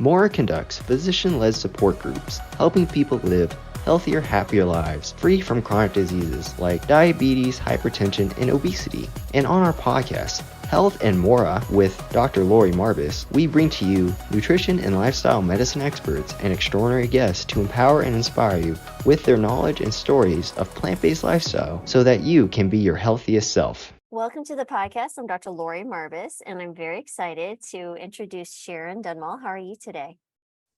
Mora conducts physician-led support groups, helping people live healthier, happier lives, free from chronic diseases like diabetes, hypertension, and obesity. And on our podcast, Health and Mora with Dr. Lori Marbus, we bring to you nutrition and lifestyle medicine experts and extraordinary guests to empower and inspire you with their knowledge and stories of plant-based lifestyle so that you can be your healthiest self. Welcome to the podcast. I'm Dr. Lori Marbus, and I'm very excited to introduce Sharon Dunmall. How are you today?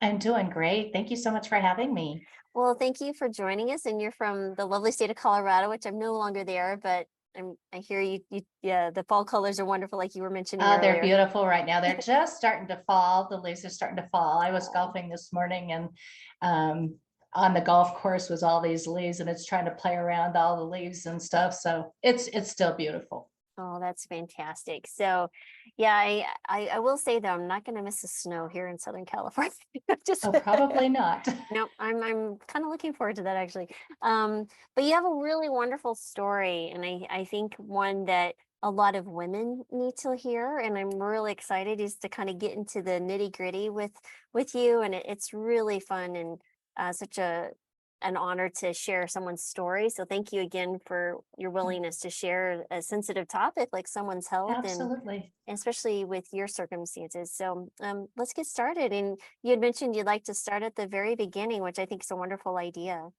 I'm doing great. Thank you so much for having me. Well, thank you for joining us. And you're from the lovely state of Colorado, which I'm no longer there, but I hear yeah, the fall colors are wonderful, like you were mentioning earlier. They're beautiful right now. They're just starting to fall. The leaves are starting to fall. I was golfing this morning, and on the golf course was all these leaves, and it's trying to play around all the leaves and stuff. So it's still beautiful. Oh, that's fantastic. So yeah, I will say though, I'm not going to miss the snow here in Southern California. Probably not. No, I'm kind of looking forward to that actually. But you have a really wonderful story, and I think one that a lot of women need to hear, and I'm really excited is to kind of get into the nitty gritty with you, and it's really fun and such an honor to share someone's story. So thank you again for your willingness to share a sensitive topic like someone's health. Absolutely. And especially with your circumstances. So let's get started. And you had mentioned you'd like to start at the very beginning, which I think is a wonderful idea.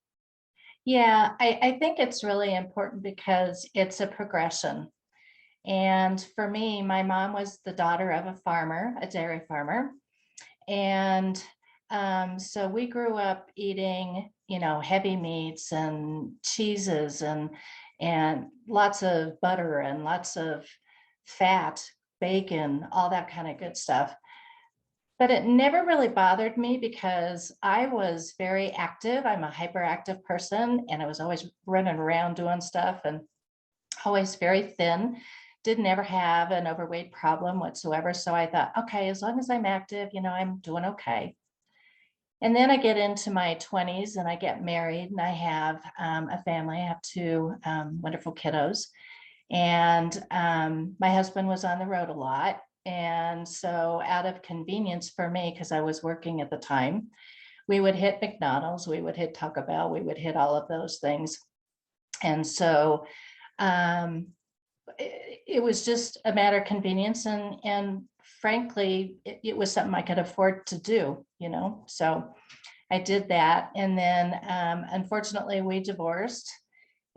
Yeah, I think it's really important because it's a progression. And for me, my mom was the daughter of a farmer, a dairy farmer. And so we grew up eating, heavy meats and cheeses and lots of butter and lots of fat, bacon, all that kind of good stuff. But it never really bothered me because I was very active. I'm a hyperactive person, and I was always running around doing stuff and always very thin. Didn't ever have an overweight problem whatsoever. So I thought, okay, as long as I'm active, I'm doing okay. And then I get into my 20s and I get married, and I have a family. I have two wonderful kiddos. And my husband was on the road a lot. And so out of convenience for me, because I was working at the time, we would hit McDonald's, we would hit Taco Bell, we would hit all of those things. And so it was just a matter of convenience. And frankly, it was something I could afford to do, so I did that. And then unfortunately, we divorced,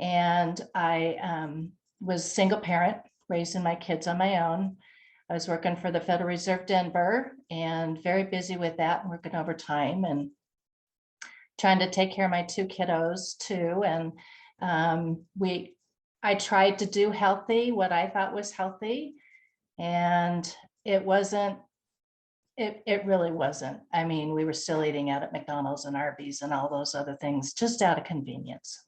and I was single parent, raising my kids on my own. I was working for the Federal Reserve Denver and very busy with that, and working overtime and trying to take care of my two kiddos too. And I tried to do healthy, what I thought was healthy, and it wasn't, it really wasn't. I mean, we were still eating out at McDonald's and Arby's and all those other things, just out of convenience.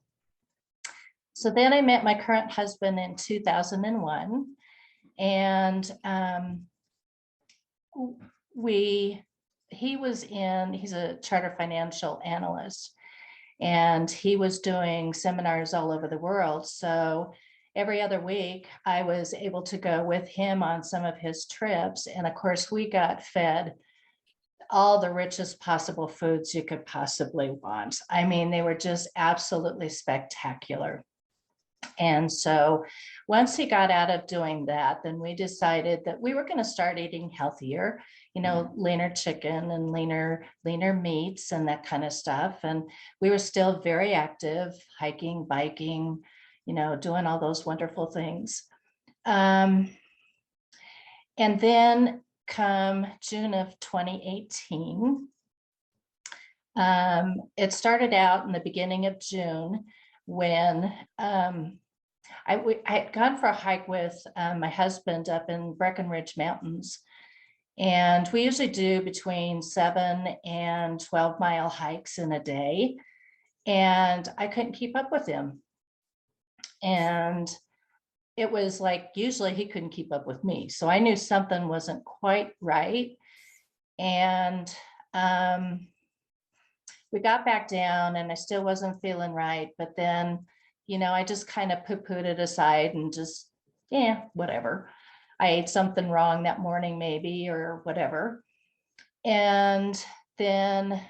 So then I met my current husband in 2001, and he's a chartered financial analyst, and he was doing seminars all over the world. So every other week I was able to go with him on some of his trips. And of course, we got fed all the richest possible foods you could possibly want. I mean, they were just absolutely spectacular. And so once he got out of doing that, then we decided that we were going to start eating healthier, leaner chicken and leaner meats and that kind of stuff. And we were still very active, hiking, biking, doing all those wonderful things. And then come June of 2018, it started out in the beginning of June when I had gone for a hike with my husband up in Breckenridge Mountains. And we usually do between 7 and 12-mile hikes in a day. And I couldn't keep up with him. And it was like, usually he couldn't keep up with me. So I knew something wasn't quite right. And we got back down, and I still wasn't feeling right. But then, I just kind of poo-pooed it aside and just, whatever. I ate something wrong that morning, maybe, or whatever. And then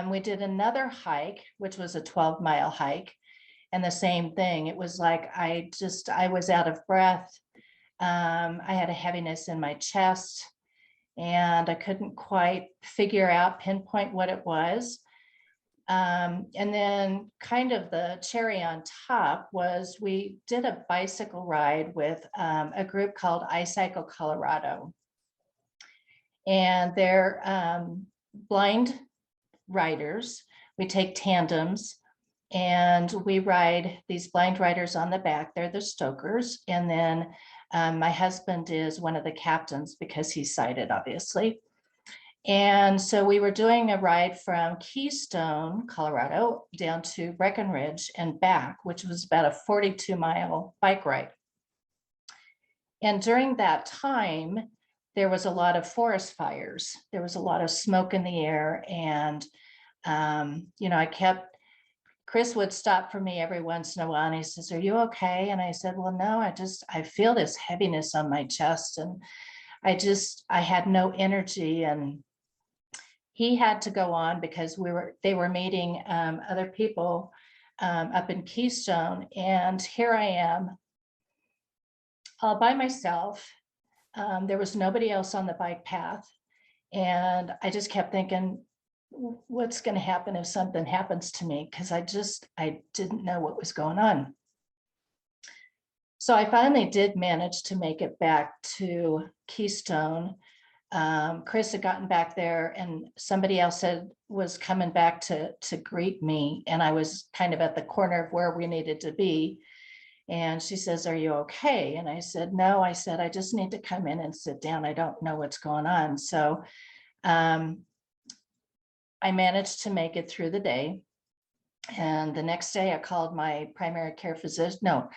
we did another hike, which was a 12-mile hike. And the same thing, it was like I was out of breath. I had a heaviness in my chest, and I couldn't quite pinpoint what it was. And then kind of the cherry on top was we did a bicycle ride with a group called iCycle Colorado. And they're blind riders. We take tandems and we ride these blind riders on the back. They're the stokers. And then my husband is one of the captains because he's sighted, obviously. And so we were doing a ride from Keystone, Colorado, down to Breckenridge and back, which was about a 42-mile bike ride. And during that time, there was a lot of forest fires. There was a lot of smoke in the air. And, Chris would stop for me every once in a while and he says, "Are you okay?" And I said, "Well, no, I feel this heaviness on my chest. And I had no energy." And he had to go on because they were meeting other people up in Keystone. And here I am all by myself. There was nobody else on the bike path. And I just kept thinking, what's going to happen if something happens to me? Because I didn't know what was going on. So I finally did manage to make it back to Keystone. Chris had gotten back there and somebody else was coming back to greet me. And I was kind of at the corner of where we needed to be. And she says, "Are you okay?" And I said, "No," I said, "I just need to come in and sit down. I don't know what's going on." So I managed to make it through the day. And the next day I called my primary care physician. No,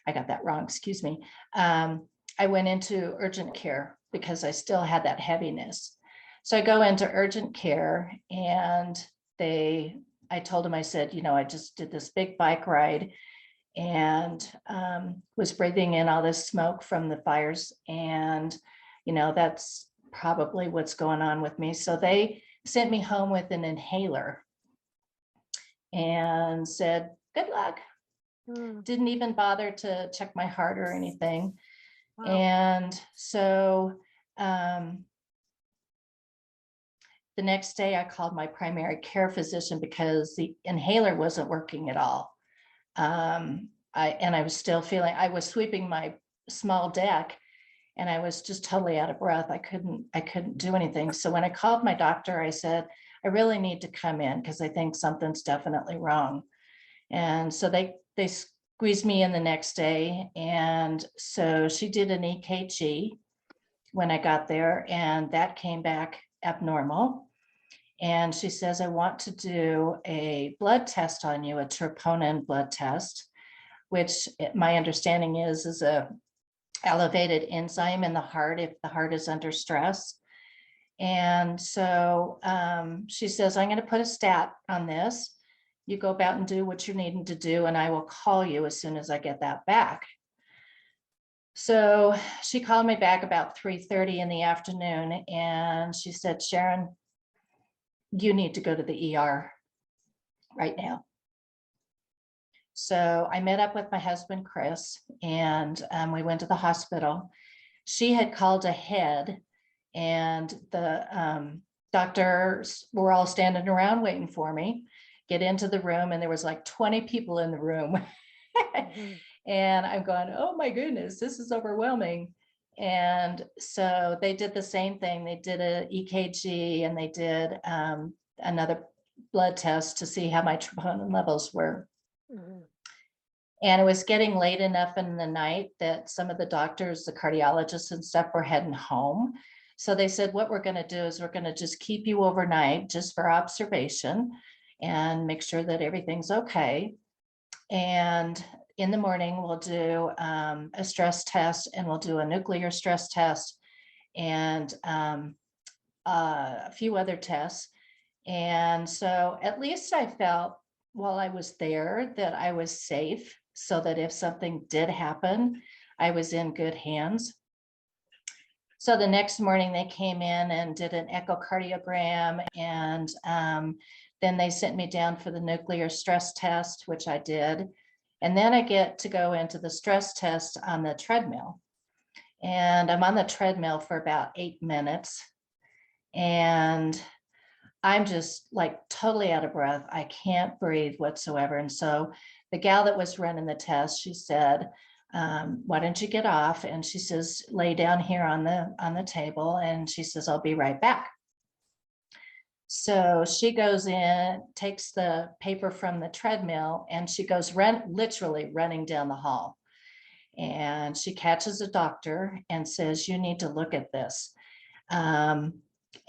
I got that wrong. Excuse me. I went into urgent care because I still had that heaviness. So I go into urgent care and I told them, I said, I just did this big bike ride and was breathing in all this smoke from the fires. And, that's probably what's going on with me. So they sent me home with an inhaler and said, "Good luck." Didn't even bother to check my heart or anything. Wow. And so the next day I called my primary care physician because the inhaler wasn't working at all. I was still I was sweeping my small deck and I was just totally out of breath. I couldn't do anything. So when I called my doctor, I said, "I really need to come in because I think something's definitely wrong." And so they squeezed me in the next day. And so she did an EKG when I got there, and that came back abnormal. And she says, "I want to do a blood test on you, a troponin blood test," which my understanding is a elevated enzyme in the heart if the heart is under stress. And so she says, "I'm going to put a stat on this. You go about and do what you're needing to do, and I will call you as soon as I get that back." So she called me back about 3:30 in the afternoon, and she said, "Sharon, you need to go to the ER right now." So I met up with my husband, Chris, and we went to the hospital. She had called ahead, and the doctors were all standing around waiting for me. Get into the room, and there was like 20 people in the room. And I'm going, "Oh my goodness, this is overwhelming." And so they did the same thing. They did an EKG and they did another blood test to see how my troponin levels were. And it was getting late enough in the night that some of the doctors, the cardiologists and stuff, were heading home. So they said, "What we're going to do is we're going to just keep you overnight just for observation and make sure that everything's okay. And in the morning, we'll do a stress test, and we'll do a nuclear stress test and a few other tests." And so at least I felt while I was there that I was safe, so that if something did happen, I was in good hands. So the next morning they came in and did an echocardiogram, and then they sent me down for the nuclear stress test, which I did. And then I get to go into the stress test on the treadmill. And I'm on the treadmill for about 8 minutes. And I'm just like totally out of breath. I can't breathe whatsoever. And so the gal that was running the test, she said, why don't you get off? And she says, lay down here on the table. And she says, I'll be right back. So she goes in, takes the paper from the treadmill, and she goes literally running down the hall. And she catches a doctor and says, you need to look at this. And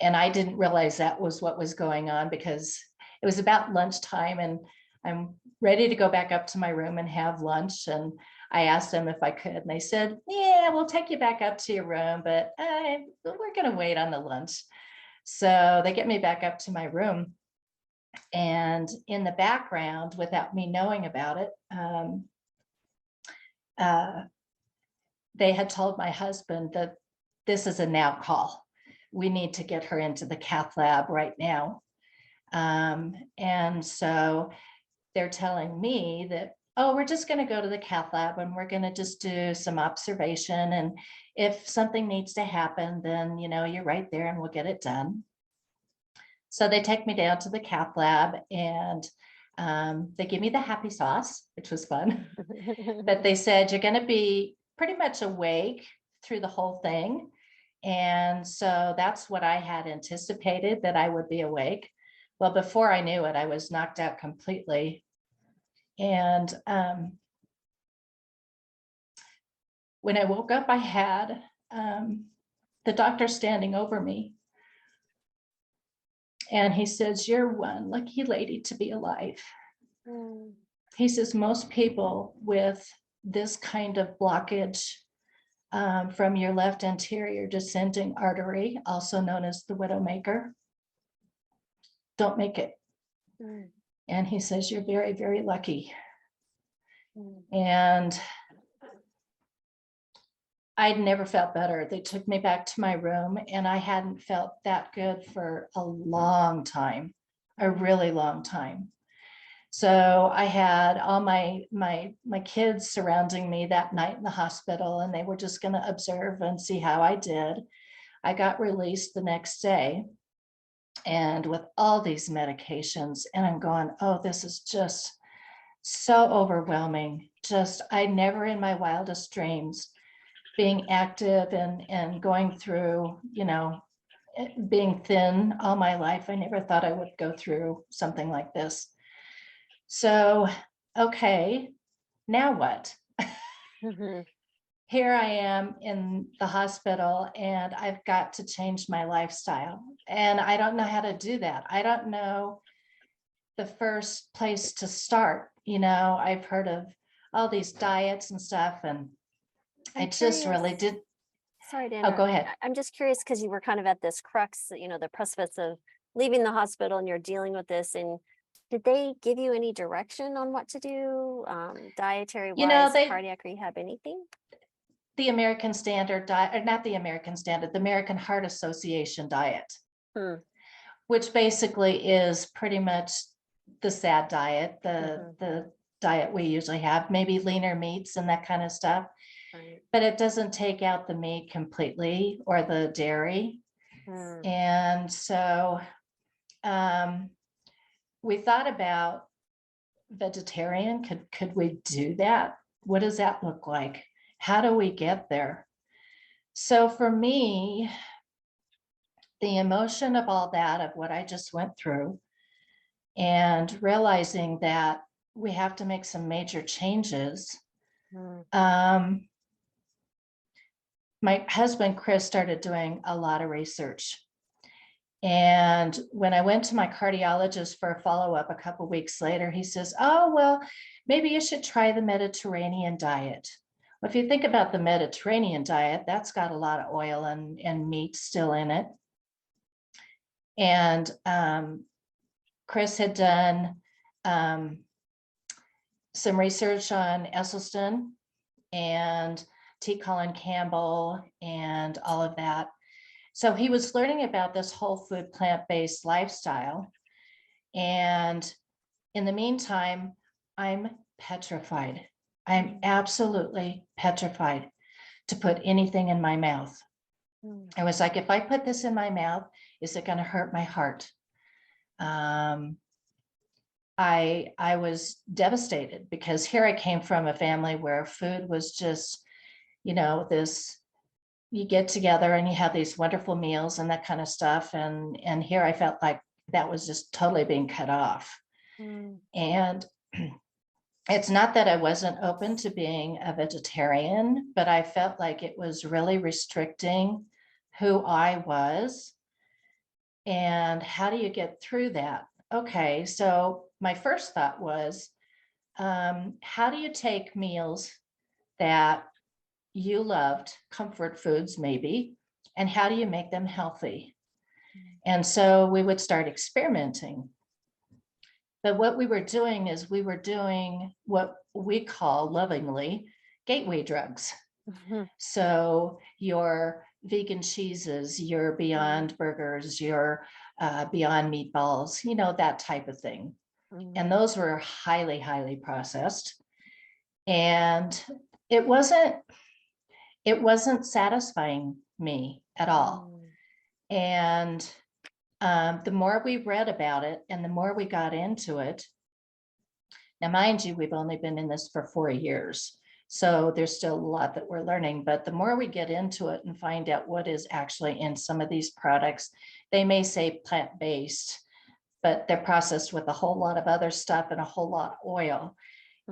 I didn't realize that was what was going on, because it was about lunchtime and I'm ready to go back up to my room and have lunch. And I asked them if I could, and they said, yeah, we'll take you back up to your room, but we're going to wait on the lunch. So they get me back up to my room. And in the background, without me knowing about it, they had told my husband that this is a now call. We need to get her into the cath lab right now. And so they're telling me that, oh, we're just going to go to the cath lab and we're going to just do some observation. And if something needs to happen, then, you're right there and we'll get it done. So they take me down to the cath lab, and they give me the happy sauce, which was fun. But they said, you're going to be pretty much awake through the whole thing. And so that's what I had anticipated, that I would be awake. Well, before I knew it, I was knocked out completely. And when I woke up, I had the doctor standing over me. And he says, you're one lucky lady to be alive. Mm. He says, most people with this kind of blockage from your left anterior descending artery, also known as the widowmaker, don't make it. Mm. And he says, you're very, very lucky. Mm. And I'd never felt better. They took me back to my room, and I hadn't felt that good for a long time, a really long time. So I had all my kids surrounding me that night in the hospital, and they were just going to observe and see how I did. I got released the next day, and with all these medications, and I'm going, oh, this is just so overwhelming. I never in my wildest dreams, being active and going through, being thin all my life, I never thought I would go through something like this. So, okay, now what? Mm-hmm. Here I am in the hospital, and I've got to change my lifestyle. And I don't know how to do that. I don't know the first place to start. I've heard of all these diets and stuff, and I just really did. Sorry to interrupt. Oh, go ahead. I'm just curious, because you were kind of at this crux, the precipice of leaving the hospital, and you're dealing with this. And did they give you any direction on what to do, dietary wise, cardiac rehab, anything? The American Standard diet, not the American Standard, the American Heart Association diet, which basically is pretty much the SAD diet, the diet we usually have, maybe leaner meats and that kind of stuff. Right. But it doesn't take out the meat completely or the dairy. And so we thought about vegetarian. Could we do that? What does that look like? How do we get there? So for me, the emotion of all that, of what I just went through, and realizing that we have to make some major changes. My husband, Chris, started doing a lot of research. And when I went to my cardiologist for a follow-up a couple weeks later, he says, oh, well, maybe you should try the Mediterranean diet. Well, if you think about the Mediterranean diet, that's got a lot of oil and meat still in it. And Chris had done some research on Esselstyn and T. Colin Campbell and all of that. So he was learning about this whole food, plant-based lifestyle. And in the meantime, I'm petrified. I'm absolutely petrified to put anything in my mouth. I was like, if I put this in my mouth, is it going to hurt my heart? I was devastated because here I came from a family where food was just, this, you get together and you have these wonderful meals and that kind of stuff. And here I felt like that was just totally being cut off. And it's not that I wasn't open to being a vegetarian, but I felt like it was really restricting who I was. And how do you get through that? Okay, so my first thought was, how do you take meals that you loved, comfort foods maybe, and how do you make them healthy? And so we would start experimenting. But what we were doing is we were doing what we call lovingly gateway drugs. So your vegan cheeses, your Beyond burgers, your Beyond meatballs, that type of thing. And those were highly, highly processed. And it wasn't satisfying me at all. And the more we read about it and the more we got into it, now mind you, we've only been in this for 4 years. So there's still a lot that we're learning, but the more we get into it and find out what is actually in some of these products, they may say plant-based, but they're processed with a whole lot of other stuff and a whole lot of oil.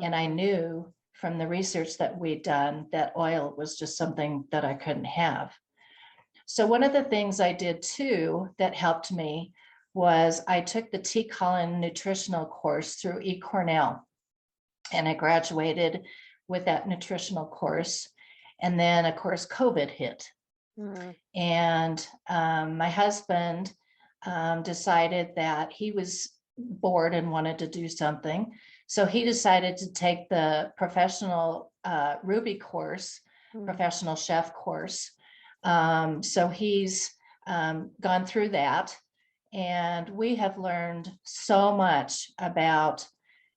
And I knew from the research that we'd done that oil was just something that I couldn't have. So one of the things I did too that helped me was I took the T. Colin nutritional course through eCornell, and I graduated with that nutritional course. And then of course, COVID hit. And my husband decided that he was bored and wanted to do something. So he decided to take the professional Ruby course, professional chef course. So he's gone through that, and we have learned so much about,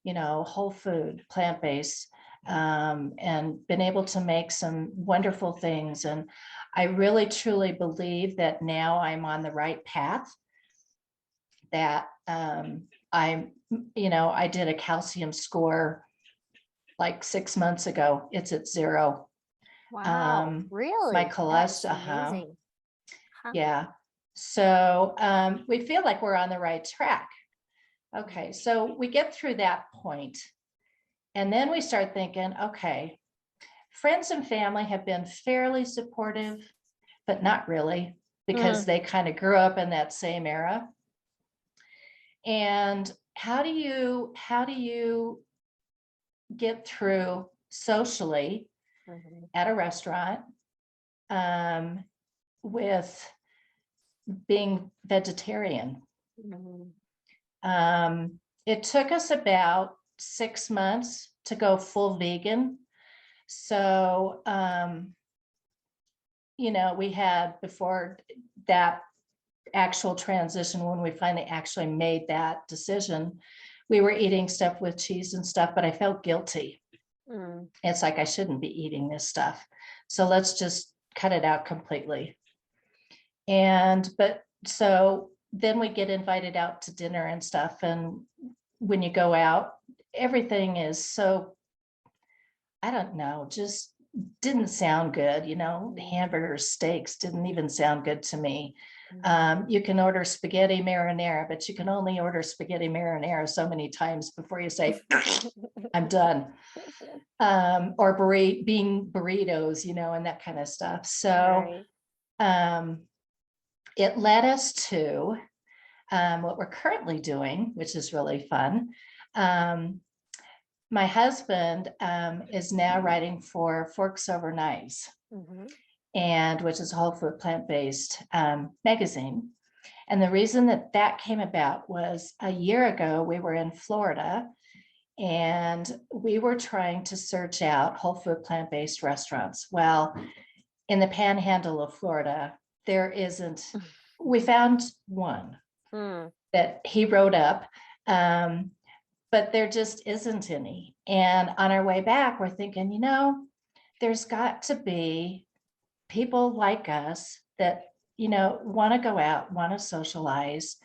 whole food, plant-based, and been able to make some wonderful things. And I really, truly believe that now I'm on the right path, that I did a calcium score like 6 months ago. It's at 0. Wow, really? My That's cholesterol. amazing. Huh. Yeah. So we feel like we're on the right track. Okay, so we get through that point, and then we start thinking, okay, friends and family have been fairly supportive, but not really, because they kind of grew up in that same era. And how do you get through socially at a restaurant with being vegetarian? It took us about 6 months to go full vegan. So, we had, before that actual transition, when we finally actually made that decision, we were eating stuff with cheese and stuff, but I felt guilty. It's like, I shouldn't be eating this stuff. So let's just cut it out completely. But so then we get invited out to dinner and stuff. And when you go out, everything is so, I don't know, just didn't sound good. The hamburgers, steaks didn't even sound good to me. You can order spaghetti marinara, but you can only order spaghetti marinara so many times before you say, I'm done. Or being burritos, and that kind of stuff. So it led us to what we're currently doing, which is really fun. My husband is now writing for Forks Over Knives, and which is a whole food plant-based magazine. And the reason that came about was a year ago, we were in Florida, and we were trying to search out whole food plant-based restaurants. Well, in the panhandle of Florida, there isn't. We found one that he wrote up, but there just isn't any. And on our way back, we're thinking, there's got to be people like us that, want to go out, want to socialize.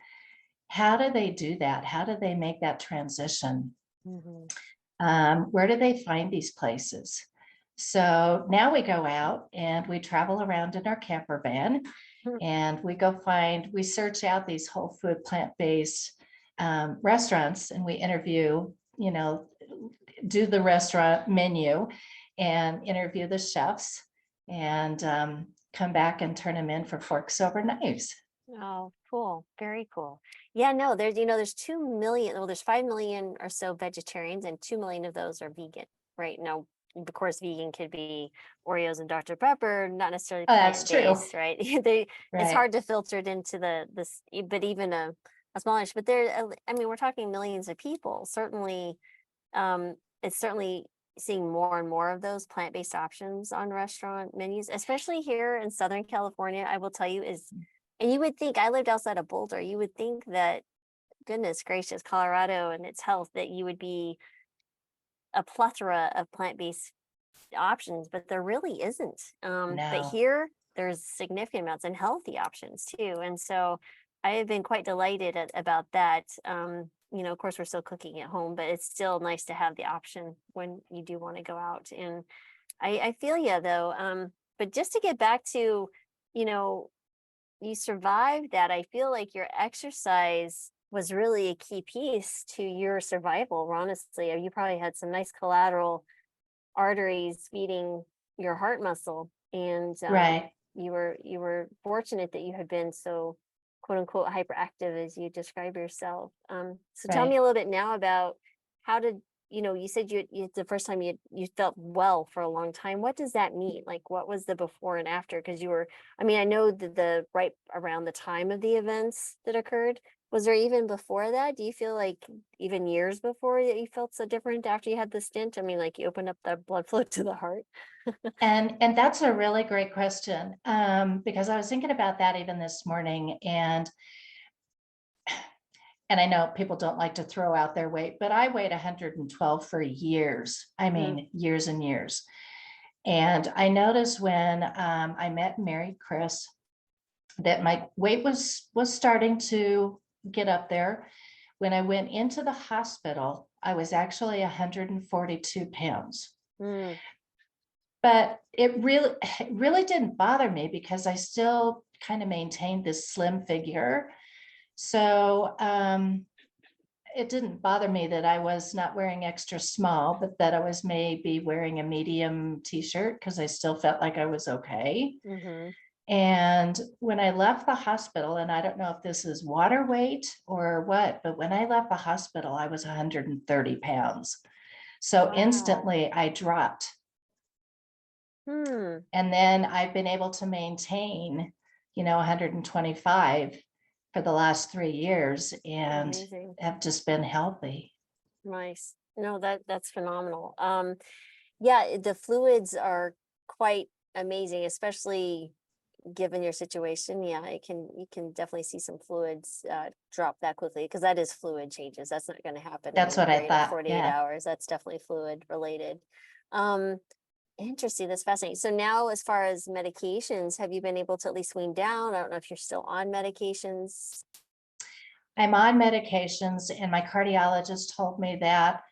How do they do that? How do they make that transition? Where do they find these places? So now we go out and we travel around in our camper van, and we search out these whole food plant-based restaurants, and we interview, do the restaurant menu and interview the chefs, and come back and turn them in for forks over knives. Oh, cool. Very cool. Yeah, no, there's 2 million, well, there's 5 million or so vegetarians, and 2 million of those are vegan, right? Now, of course, vegan could be Oreos and Dr. Pepper, not necessarily That's true. plant-based, right? It's Right. hard to filter it into but even a smallish, but we're talking millions of people. Certainly, it's certainly seeing more and more of those plant-based options on restaurant menus, especially here in Southern California. I will tell you and you would think, I lived outside of Boulder, you would think that, goodness gracious, Colorado and its health, that you would be a plethora of plant-based options, but there really isn't. But No. here there's significant amounts and healthy options too. And so I have been quite delighted about that. Of course, we're still cooking at home, but it's still nice to have the option when you do want to go out. And I feel you though. But just to get back to, you survived that. I feel like your exercise was really a key piece to your survival, honestly. You probably had some nice collateral arteries feeding your heart muscle, and Right. you were fortunate that you had been so quote unquote hyperactive, as you describe yourself. So tell me a little bit now about how did you said you the first time you felt well for a long time. What does that mean? Like, what was the before and after? Because I know the right around the time of the events that occurred. Was there even before that? Do you feel like even years before that you felt so different after you had the stint? I mean, like you opened up the blood flow to the heart. And that's a really great question, because I was thinking about that even this morning, and I know people don't like to throw out their weight, but I weighed 112 for years. I mean, years and years. And I noticed when I met and married Chris that my weight was starting to get up there. When I went into the hospital, I was actually 142 pounds. But it really didn't bother me because I still kind of maintained this slim figure. So it didn't bother me that I was not wearing extra small, but that I was maybe wearing a medium t-shirt because I still felt like I was okay. And when I left the hospital, and I don't know if this is water weight or what, but when I left the hospital, I was 130 pounds. So instantly I dropped. And then I've been able to maintain, 125 for the last 3 years, and Amazing. have just been healthy. Nice. No, that's phenomenal. Yeah, the fluids are quite amazing, especially given your situation. Yeah, you can definitely see some fluids drop that quickly, because that is fluid changes. That's not going to happen That's in a what I period of thought. 48 Yeah. hours. That's definitely fluid related. Interesting. That's fascinating. So now, as far as medications, have you been able to at least wean down? I don't know if you're still on medications. I'm on medications, and my cardiologist told me that.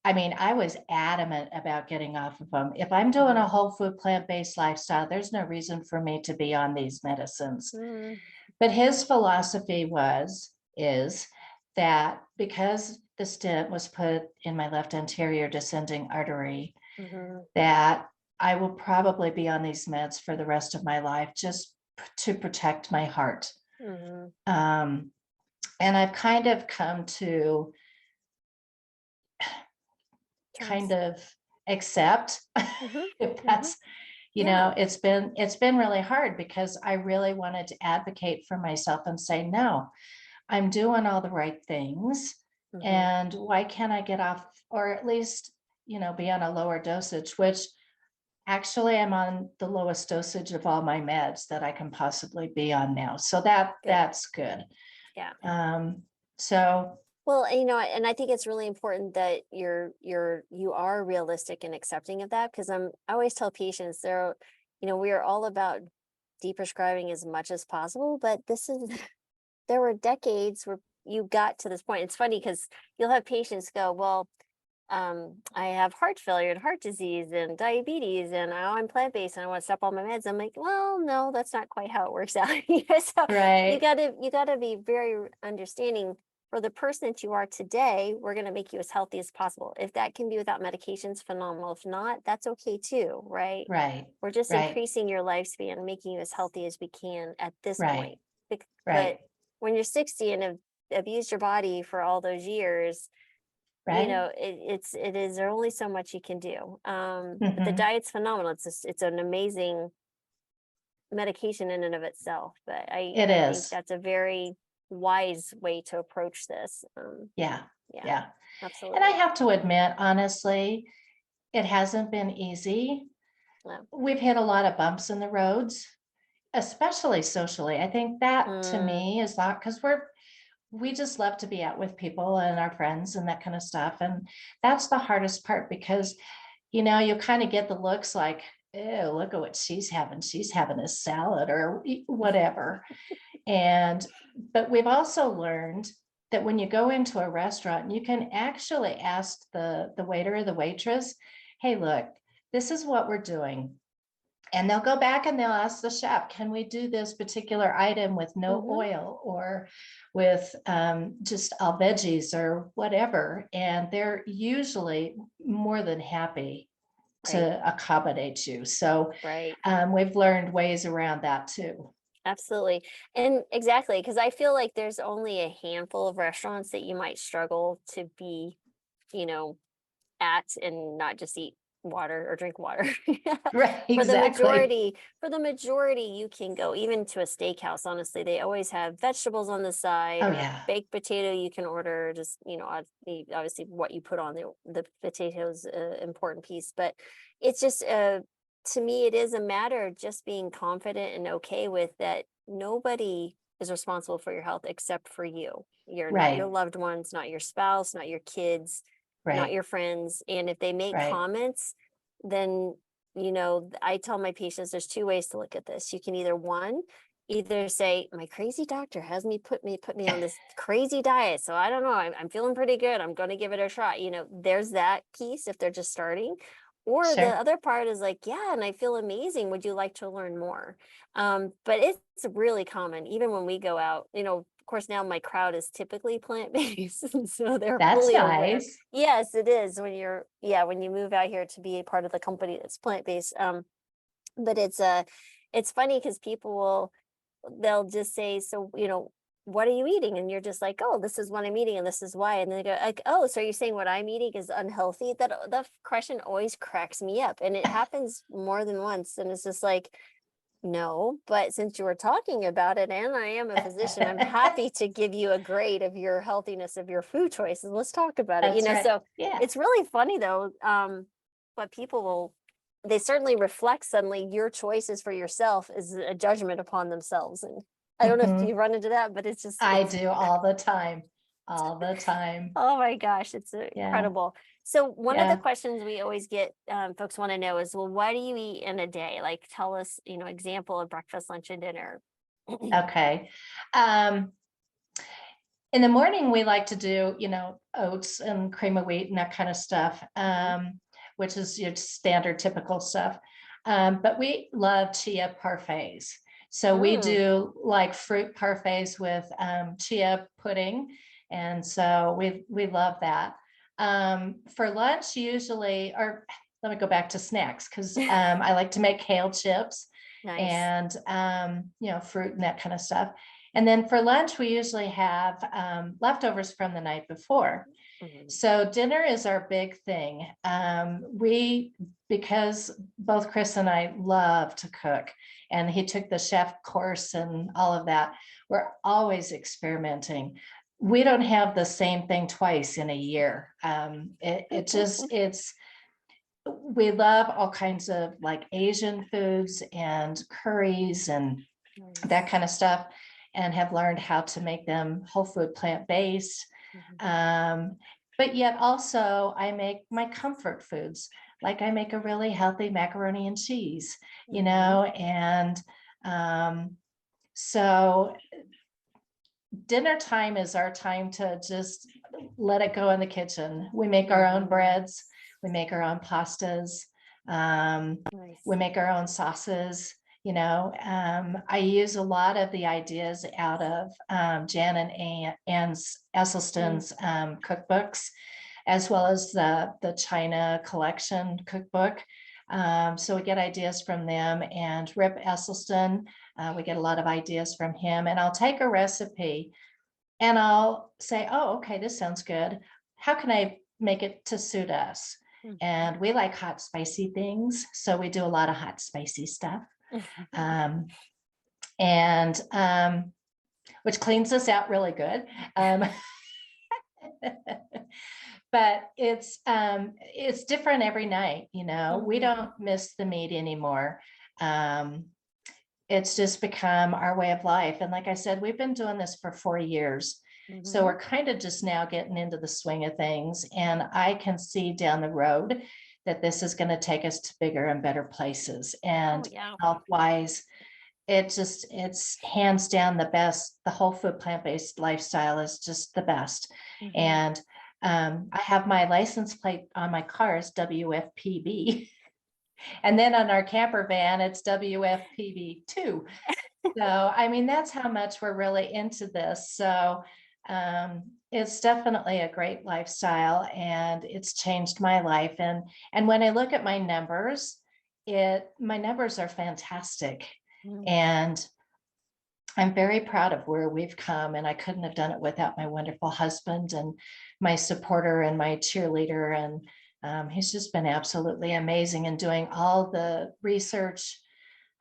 I mean, I was adamant about getting off of them. If I'm doing a whole food plant-based lifestyle, there's no reason for me to be on these medicines. But his philosophy is that because the stent was put in my left anterior descending artery, that I will probably be on these meds for the rest of my life, just to protect my heart. And I've kind of come to kind of accept if that's, it's been really hard, because I really wanted to advocate for myself and say, no, I'm doing all the right things. And why can't I get off, or at least, be on a lower dosage, which actually I'm on the lowest dosage of all my meds that I can possibly be on now. So that's good. Yeah. So well, and I think it's really important that you are realistic and accepting of that, because I always tell patients we are all about deprescribing as much as possible, but there were decades where you got to this point. It's funny because you'll have patients go, well, I have heart failure and heart disease and diabetes, and now I'm plant-based and I want to stop all my meds. I'm like, well, no, that's not quite how it works out. So right. you gotta be very understanding. For the person that you are today, we're going to make you as healthy as possible. If that can be without medications, phenomenal. If not, that's okay too, right? Right. We're just Right. increasing your lifespan, making you as healthy as we can at this Right. point. But Right. when you're 60 and have abused your body for all those years, Right. it is there only so much you can do. But the diet's phenomenal. It's an amazing medication in and of itself. But I think that's a very wise way to approach this. Yeah. Absolutely. And I have to admit, honestly, it hasn't been easy. No. We've hit a lot of bumps in the roads, especially socially. I think that to me is not, because we just love to be out with people and our friends and that kind of stuff. And that's the hardest part, because, you kind of get the looks like, ew, look at what she's having. She's having a salad or whatever. But we've also learned that when you go into a restaurant, you can actually ask the waiter or the waitress, hey, look, this is what we're doing. And they'll go back and they'll ask the chef, can we do this particular item with no oil or with just all veggies or whatever? And they're usually more than happy to accommodate you. So we've learned ways around that too. Absolutely. And exactly, because I feel like there's only a handful of restaurants that you might struggle to be, at and not just eat water or drink water. Right, For exactly. the majority, you can go even to a steakhouse. Honestly, they always have vegetables on the side, or baked potato you can order. Just obviously what you put on the potato is an important piece, but it's just to me, it is a matter of just being confident and okay with that. Nobody is responsible for your health except for you. You're not your loved ones, not your spouse, not your kids, not your friends. And if they make comments, then I tell my patients there's two ways to look at this. You can either say, my crazy doctor has put me on this crazy diet, so I don't know, I'm feeling pretty good, I'm going to give it a try. There's that piece if they're just starting. Or the other part is like, yeah, and I feel amazing, would you like to learn more? But it's really common, even when we go out, of course, now my crowd is typically plant-based, so they're fully aware. Yes, it is when you move out here to be a part of the company that's plant-based. But it's funny because they'll just say, so, what are you eating? And you're just like, oh, this is what I'm eating and this is why. And then they go like, oh, so you're saying what I'm eating is unhealthy? That question always cracks me up, and it happens more than once. And it's just like, no, but since you were talking about it, and I am a physician, I'm happy to give you a grade of your healthiness of your food choices. Let's talk about it. So it's really funny though. But they certainly reflect suddenly your choices for yourself is a judgment upon themselves. And I don't know if you run into that, but it's just, I do all the time. All the time. Oh my gosh, it's incredible. So one of the questions we always get, folks want to know is, well, what do you eat in a day? Like, tell us, example of breakfast, lunch, and dinner. Okay. In the morning, we like to do, oats and cream of wheat and that kind of stuff, which is your standard typical stuff. But we love chia parfaits. So we do like fruit parfaits with chia pudding. And so we love that. For lunch, usually, or let me go back to snacks, because I like to make kale chips and, fruit and that kind of stuff. And then for lunch, we usually have leftovers from the night before. So dinner is our big thing. Because both Chris and I love to cook, and he took the chef course and all of that, we're always experimenting. we don't have the same thing twice in a year. We love all kinds of like Asian foods and curries and that kind of stuff, and have learned how to make them whole food plant-based. But yet also I make my comfort foods. Like I make a really healthy macaroni and cheese, and so dinner time is our time to just let it go in the kitchen. We make our own breads, we make our own pastas, we make our own sauces. I use a lot of the ideas out of Jan and Ann Esselstyn's cookbooks, as well as the China collection cookbook. So we get ideas from them, and Rip Esselstyn, we get a lot of ideas from him, and I'll take a recipe and I'll say, oh, okay, this sounds good. How can I make it to suit us? And we like hot, spicy things. So we do a lot of hot, spicy stuff. Which cleans us out really good. But it's different every night, we don't miss the meat anymore. It's just become our way of life. And like I said, we've been doing this for 4 years. So we're kind of just now getting into the swing of things. And I can see down the road that this is going to take us to bigger and better places. And health-wise, it's hands down the best. The whole food plant-based lifestyle is just the best. And I have my license plate on my car is WFPB. And then on our camper van, it's WFPB 2. So, I mean, that's how much we're really into this. So it's definitely a great lifestyle, and it's changed my life. And when I look at my numbers, my numbers are fantastic. And I'm very proud of where we've come, and I couldn't have done it without my wonderful husband and my supporter and my cheerleader. And he's just been absolutely amazing in doing all the research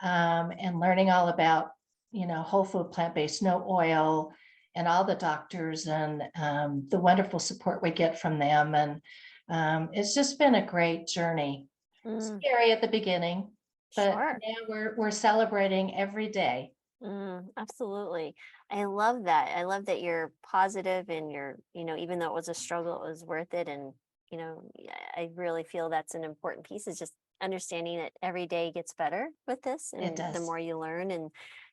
and learning all about, whole food, plant-based, no oil, and all the doctors and the wonderful support we get from them. And it's just been a great journey. Scary at the beginning, but now we're celebrating every day. Absolutely. I love that. I love that you're positive, and you're, even though it was a struggle, it was worth it. And, I really feel that's an important piece, is just understanding that every day gets better with this. And the more you learn, and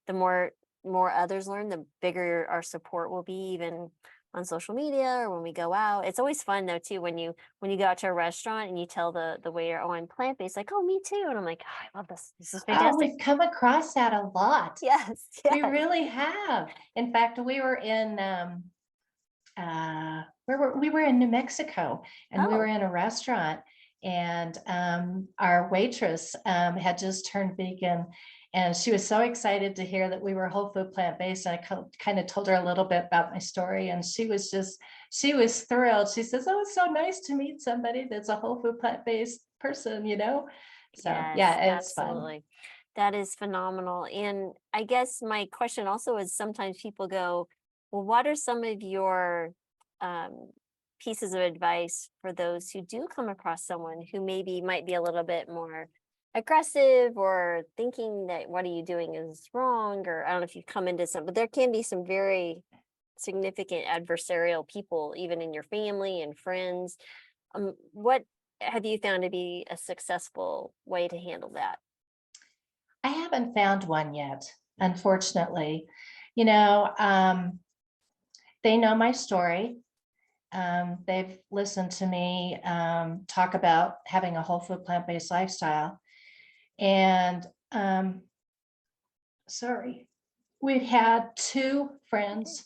the more others learn, the bigger our support will be, even on social media or when we go out. It's always fun though too, when you go out to a restaurant and you tell the waiter, oh, I'm plant-based, like, oh, me too. And I'm like, oh, I love this. This is fantastic. Oh, we've come across that a lot. Yes. We really have. In fact, we were in we were in New Mexico, and we were in a restaurant, and our waitress had just turned vegan, and she was so excited to hear that we were whole food plant-based. I kind of told her a little bit about my story, and she was thrilled. She says, oh, it's so nice to meet somebody that's a whole food plant-based person, So it's absolutely fun. That is phenomenal. And I guess my question also is, sometimes people go, well, what are some of your pieces of advice for those who do come across someone who maybe might be a little bit more aggressive, or thinking that what are you doing is wrong? Or I don't know if you've come into some, but there can be some very significant adversarial people, even in your family and friends. What have you found to be a successful way to handle that? I haven't found one yet, unfortunately. They know my story. They've listened to me talk about having a whole food plant-based lifestyle. And we've had 2 friends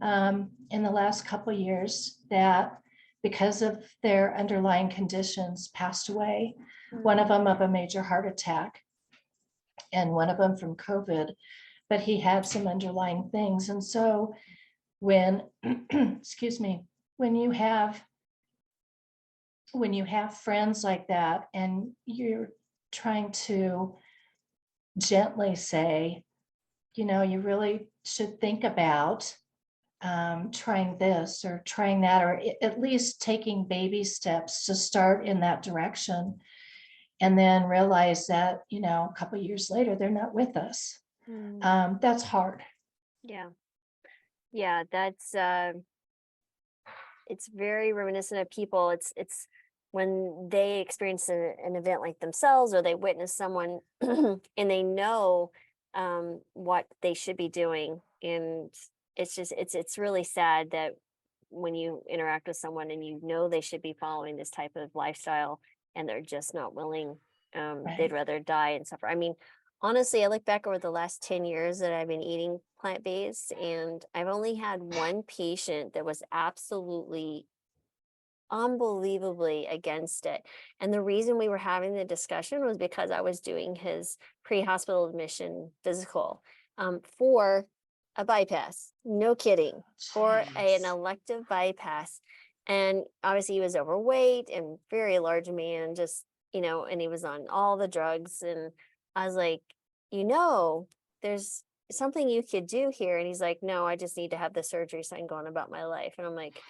in the last couple of years that, because of their underlying conditions, passed away. One of them of a major heart attack, and one of them from COVID, but he had some underlying things. And so when, excuse me, when you have friends like that, and you're trying to gently say, you really should think about trying this or trying that, or at least taking baby steps to start in that direction, and then realize that, a couple of years later, they're not with us. That's hard. Yeah. Yeah, that's it's very reminiscent of people. It's when they experience an event like themselves, or they witness someone and they know what they should be doing. And it's really sad that when you interact with someone and you know they should be following this type of lifestyle and they're just not willing, Right. they'd rather die and suffer. I mean, honestly, I look back over the last 10 years that I've been eating plant-based, and I've only had one patient that was absolutely unbelievably against it. And the reason we were having the discussion was because I was doing his pre-hospital admission physical for a bypass. No kidding. For an Jeez. elective bypass. And obviously he was overweight and very large man, just, and he was on all the drugs. And I was like, there's something you could do here. And he's like, no, I just need to have the surgery so I can go on about my life. And I'm like,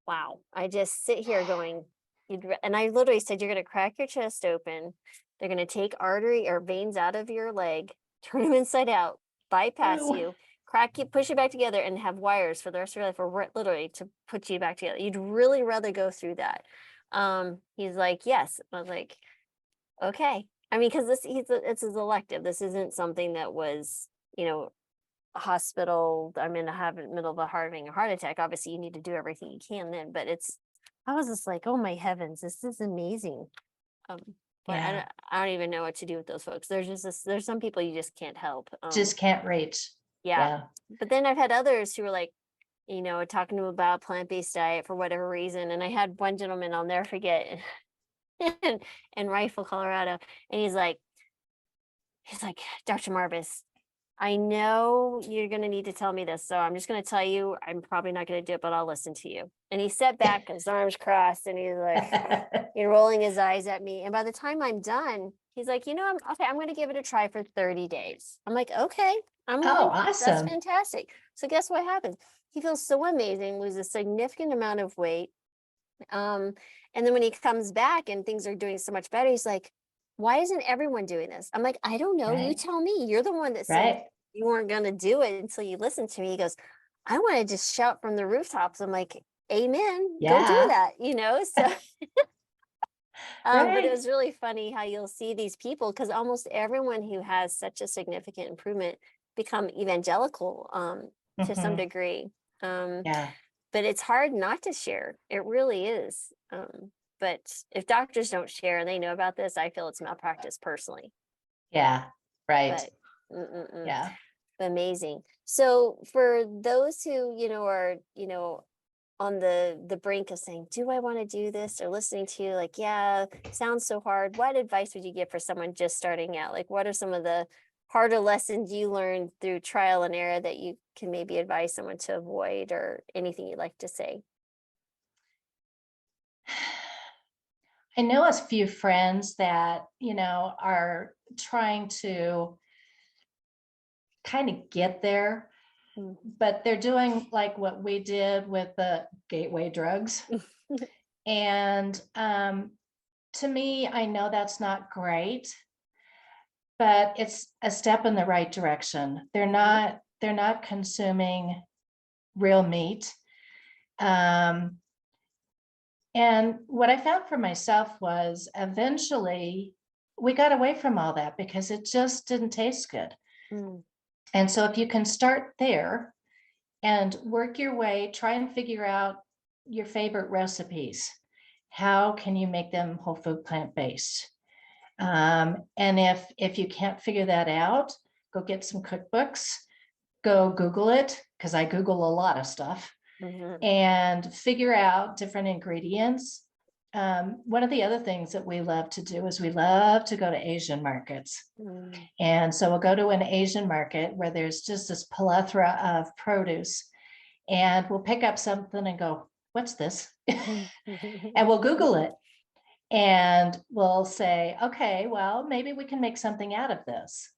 wow. I just sit here going, and I literally said, you're going to crack your chest open. They're going to take artery or veins out of your leg, turn them inside out, bypass Ew. you, crack you, push it back together, and have wires for the rest of your life, or literally to put you back together. You'd really rather go through that. He's like, yes. I was like, okay. I mean, because it's his elective. This isn't something that was, a hospital. I'm in the middle of having a heart attack. Obviously, you need to do everything you can then. But I was just like, oh my heavens, this is amazing. But Yeah. I don't even know what to do with those folks. There's some people you just can't help. Just can't reach. Yeah. Yeah. But then I've had others who were like, talking to them about plant-based diet for whatever reason. And I had one gentleman, I'll never forget, in Rifle, Colorado. And he's like, Dr. Marvis, I know you're going to need to tell me this. So I'm just going to tell you, I'm probably not going to do it, but I'll listen to you. And he sat back, his arms crossed, and he's like, rolling his eyes at me. And by the time I'm done, he's like, I'm going to give it a try for 30 days. I'm like, okay, Oh, that's awesome. fantastic. So guess what happens? He feels so amazing, loses a significant amount of weight. And then when he comes back and things are doing so much better, he's like, why isn't everyone doing this? I'm like, I don't know. You Right. tell me. You're the one that said Right. you weren't going to do it until you listened to me. He goes, I want to just shout from the rooftops. I'm like, amen. Go do Yeah. that, So, but it Right. was really funny how you'll see these people, because almost everyone who has such a significant improvement become evangelical to some Mhm. degree. Yeah. But it's hard not to share. It really is. But if doctors don't share and they know about this, I feel it's malpractice personally. Yeah. Right. But Yeah. amazing. So for those who, are, on the brink of saying, do I want to do this, or listening to you like, yeah, sounds so hard. What advice would you give for someone just starting out? Like, what are some of the harder lessons you learned through trial and error that you can maybe advise someone to avoid, or anything you'd like to say? I know a few friends that, are trying to kind of get there, but they're doing like what we did with the gateway drugs. And to me, I know that's not great, but it's a step in the right direction. They're not consuming real meat. And what I found for myself was eventually we got away from all that because it just didn't taste good. And so if you can start there and work your way, try and figure out your favorite recipes. How can you make them whole food plant-based? And if you can't figure that out, go get some cookbooks, go Google it, because I Google a lot of stuff, and figure out different ingredients. One of the other things that we love to do is we love to go to Asian markets. And so we'll go to an Asian market where there's just this plethora of produce, and we'll pick up something and go, what's this? And we'll Google it. And we'll say, okay, well, maybe we can make something out of this.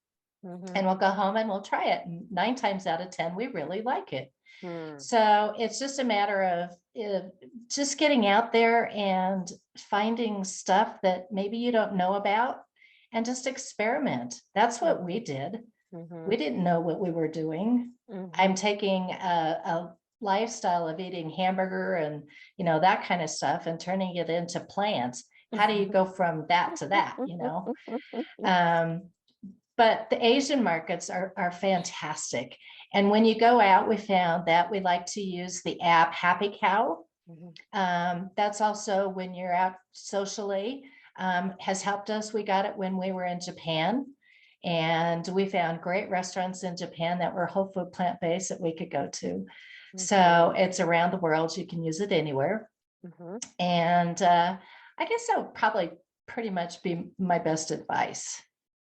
and we'll go home and we'll try it. And 9 times out of 10, we really like it. So it's just a matter of just getting out there and finding stuff that maybe you don't know about and just experiment. That's what we did. We didn't know what we were doing. I'm taking a lifestyle of eating hamburger and, that kind of stuff and turning it into plants. How do you go from that to that, But the Asian markets are fantastic. And when you go out, we found that we like to use the app Happy Cow. That's also when you're out socially, has helped us. We got it when we were in Japan. And we found great restaurants in Japan that were whole food plant-based that we could go to. So it's around the world. You can use it anywhere. And I guess that would probably pretty much be my best advice.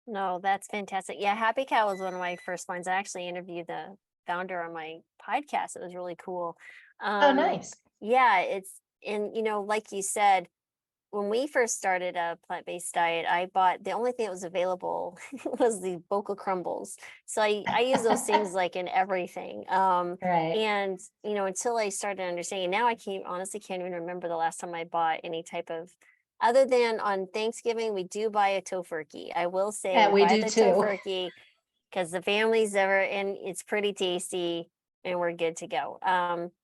No, that's fantastic. Yeah, Happy Cow was one of my first ones. I actually interviewed the founder on my podcast. It was really cool. Oh, nice. Yeah, and like you said, when we first started a plant-based diet, I bought the only thing that was available was the Boca crumbles. So I use those things like in everything. Right. And until I started understanding, now I honestly can't even remember the last time I bought any type of, other than on Thanksgiving, we do buy a tofurkey. I will say Yeah, we buy do the too. tofurkey because the family's ever, and it's pretty tasty and we're good to go.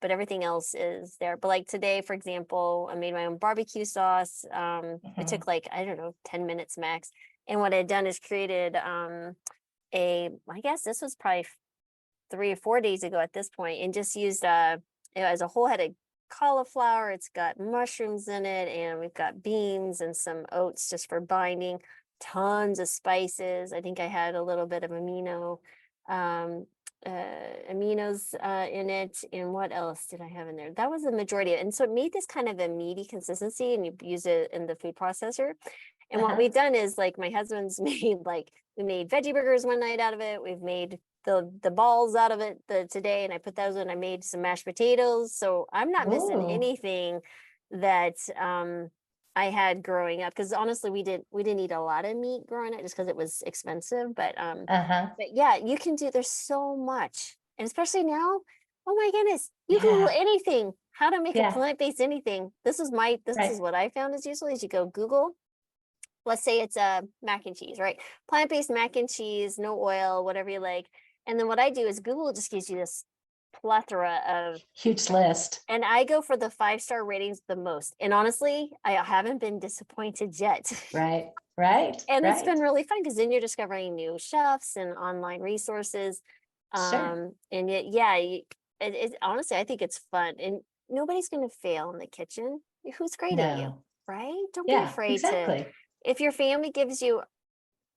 But everything else is there. But like today, for example, I made my own barbecue sauce. It took like, I don't know, 10 minutes max. And what I'd done is created I guess this was probably 3 or 4 days ago at this point, and just used as a whole head of cauliflower. It's got mushrooms in it, and we've got beans and some oats just for binding, tons of spices. I think I had a little bit of aminos in it. And what else did I have in there? That was the majority of it. And so it made this kind of a meaty consistency, and you use it in the food processor. And what we've done is, like, my husband's made, like, we made veggie burgers one night out of it. We've made the balls out of it today, and I put those in. I made some mashed potatoes. So I'm not missing anything that I had growing up, because honestly we didn't eat a lot of meat growing up just because it was expensive. But yeah, you can do, there's so much, and especially now, oh my goodness, you Google anything, how to make a plant-based anything. This is what I found is useful, is you go Google, let's say it's a mac and cheese, right? Plant-based mac and cheese, no oil, whatever you like. And then what I do is Google just gives you this plethora of huge list. And I go for the 5-star ratings the most. And honestly, I haven't been disappointed yet. Right. And it's been really fun, because then you're discovering new chefs and online resources. Sure. And yet, honestly, I think it's fun. And nobody's going to fail in the kitchen. Who's grading you, right? Don't be afraid to. If your family gives you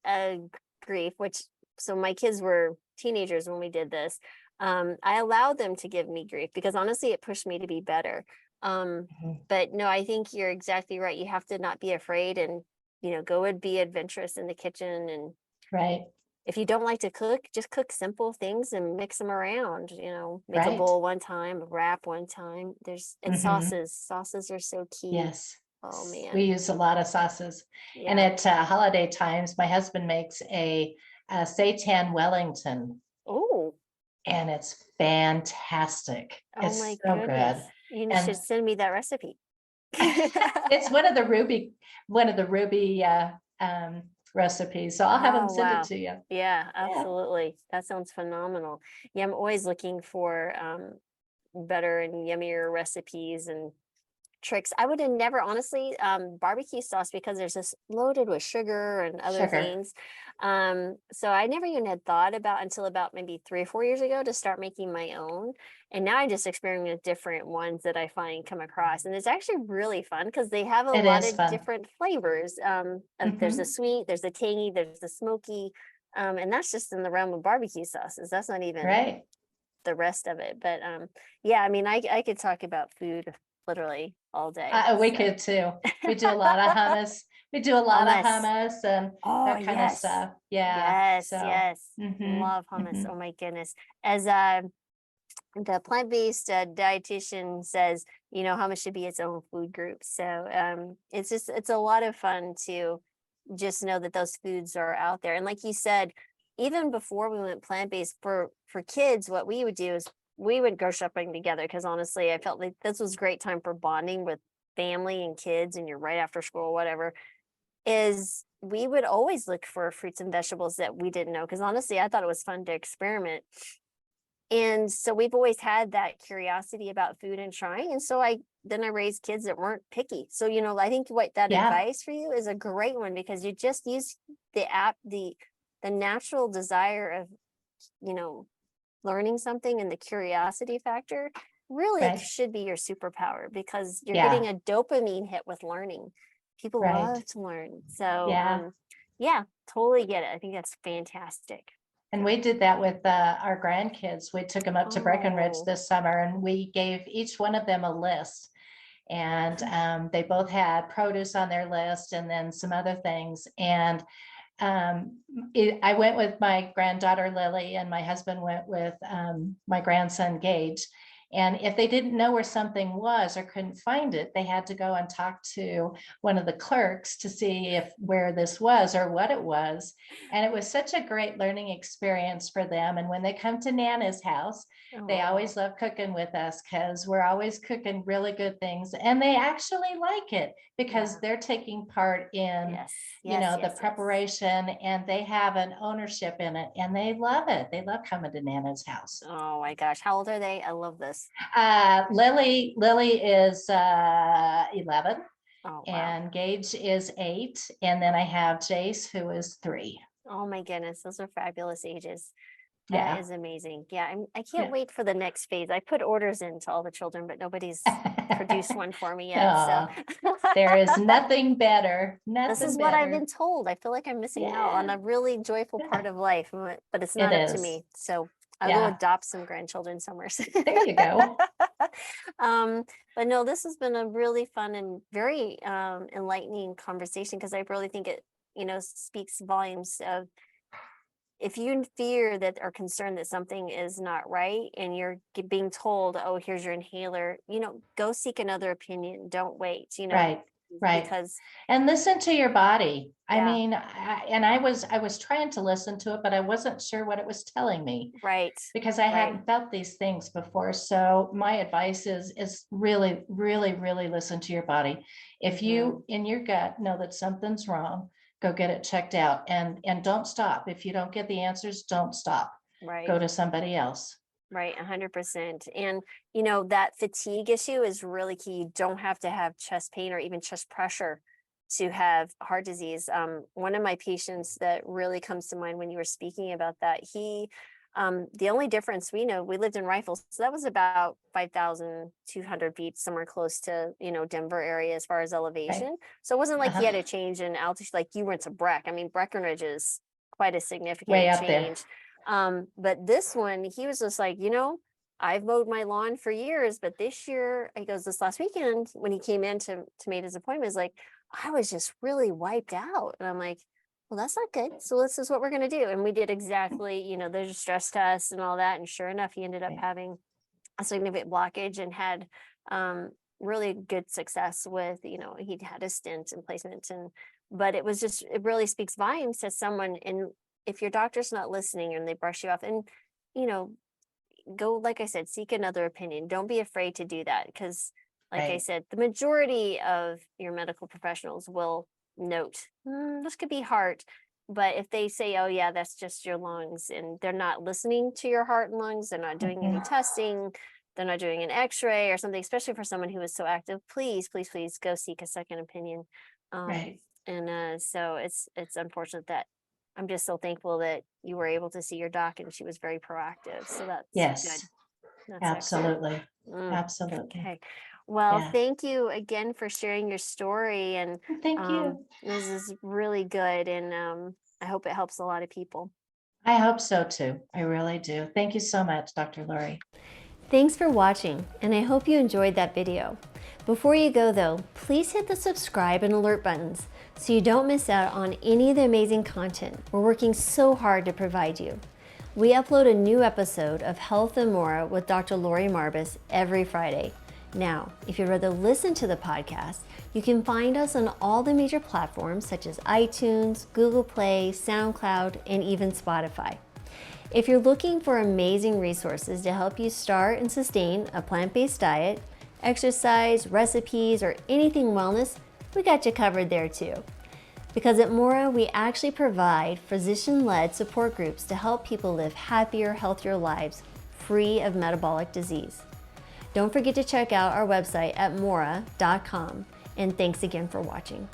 a grief, so my kids were teenagers when we did this, I allowed them to give me grief, because honestly, it pushed me to be better. But no, I think you're exactly right. You have to not be afraid, and, go and be adventurous in the kitchen. And if you don't like to cook, just cook simple things and mix them around, make a bowl one time, a wrap one time. Sauces are so key. Yes. Oh man, we use a lot of sauces. And at holiday times, my husband makes a seitan Wellington. Oh, and it's fantastic. Oh my goodness. You should send me that recipe. It's one of the Ruby recipes. So I'll have him send it to you. Yeah, absolutely. That sounds phenomenal. Yeah, I'm always looking for better and yummier recipes and tricks. I would have never, honestly, barbecue sauce, because there's this loaded with sugar and other things. So I never even had thought about, until about maybe 3 or 4 years ago, to start making my own. And now I just experiment with different ones that I find come across. And it's actually really fun, because they have a lot of different flavors. There's the sweet, there's the tangy, there's the smoky. And that's just in the realm of barbecue sauces. That's not even the rest of it. But yeah, I mean, I could talk about food literally all day. We could too. We do a lot of hummus. We do a lot of hummus and that kind of stuff. Yeah. Yes. Love hummus. Oh my goodness. As the plant-based dietitian says, hummus should be its own food group. So it's a lot of fun to just know that those foods are out there. And like you said, even before we went plant-based for kids, what we would do is we would go shopping together because honestly, I felt like this was a great time for bonding with family and kids, and you're right after school, whatever. Is we would always look for fruits and vegetables that we didn't know because honestly, I thought it was fun to experiment. And so we've always had that curiosity about food and trying. And so I raised kids that weren't picky. So, I think what that Yeah, advice for you is a great one because you just use the natural desire of, you know, learning something and the curiosity factor really right. should be your superpower because you're getting Yeah, a dopamine hit with learning. People right. love to learn. So, Yeah. yeah, totally get it. I think that's fantastic. And we did that with our grandkids. We took them up to Breckenridge Oh, this summer and we gave each one of them a list. And they both had produce on their list and then some other things. And I went with my granddaughter Lily and my husband went with my grandson Gage. And if they didn't know where something was or couldn't find it, they had to go and talk to one of the clerks to see if where this was or what it was. And it was such a great learning experience for them. And when they come to Nana's house, they oh, always love cooking with us because we're always cooking really good things. And they actually like it because yeah. they're taking part in Yes, yes, the yes, yes. preparation and they have an ownership in it and they love it. They love coming to Nana's house. Oh my gosh, how old are they? I love this. Lily is 11 Oh wow. and Gage is 8. And then I have Jace who is 3. Oh my goodness, those are fabulous ages. That Yeah. is amazing. Yeah, I can't Yeah. wait for the next phase. I put orders into all the children, but nobody's produced one for me yet. So Oh, there is nothing better, this is nothing what I've better. been told. I feel like I'm missing out on Yeah, a really joyful part of life, but it's it not up to is. me. So I'll go Yeah, adopt some grandchildren somewhere. there you go. um, but no, this has been a really fun and very enlightening conversation because I really think it, speaks volumes of if you fear that are concerned that something is not right and you're being told, oh, here's your inhaler, go seek another opinion. Don't wait, Right, right. because And listen to your body. I yeah, mean, I was trying to listen to it, but I wasn't sure what it was telling me right, because I right. hadn't felt these things before. So my advice is really, really, really listen to your body. If Hmm. you in your gut know that something's wrong, go get it checked out and don't stop. If you don't get the answers, don't stop. Right, Go to somebody else. right, 100%. And that fatigue issue is really key. You don't have to have chest pain or even chest pressure to have heart disease. One of my patients that really comes to mind when you were speaking about that, the only difference we lived in Rifles, so that was about 5,200 feet, somewhere close to, Denver area as far as Right. elevation. So it wasn't like he Uh-huh. had a change in altitude like you went to Breck. I mean, Breckenridge is quite a Way significant up there. change. But this one, he was just like, I've mowed my lawn for years, but this year, he goes, this last weekend when he came in to make his appointment, is like, I was just really wiped out. And I'm like, well, that's not good. So this is what we're going to do. And we did exactly, there's stress tests and all that. And sure enough, he ended up Right. having a significant blockage and had really good success with, he'd had a stent and placement. But it was just, it really speaks volumes to someone. And if your doctor's not listening and they brush you off and, you know, go, like I said, seek another opinion. Don't be afraid to do that because, like I Right. said, the majority of your medical professionals will note this could be heart. But if they say, oh, yeah, that's just your lungs, and they're not listening to your heart and lungs, they're not doing any Mhm. testing, they're not doing an x-ray or something, especially for someone who is so active, please, please, please go seek a second opinion. Right. And so it's unfortunate that I'm just so thankful that you were able to see your doc and she was very proactive. So that's good. Yes, That's excellent. absolutely. Mm, Absolutely. okay. Well, Yeah. thank you again for sharing your story. And Thank you. this is really good. And I hope it helps a lot of people. I hope so too. I really do. Thank you so much, Dr. Lori. Thanks for watching, and I hope you enjoyed that video. Before you go though, please hit the subscribe and alert buttons so you don't miss out on any of the amazing content we're working so hard to provide you. We upload a new episode of Health and More with Dr. Lori Marbas every Friday. Now, if you'd rather listen to the podcast, you can find us on all the major platforms such as iTunes, Google Play, SoundCloud, and even Spotify. If you're looking for amazing resources to help you start and sustain a plant-based diet, exercise, recipes, or anything wellness, we got you covered there too. Because at Mora, we actually provide physician-led support groups to help people live happier, healthier lives, free of metabolic disease. Don't forget to check out our website at mora.com, and thanks again for watching.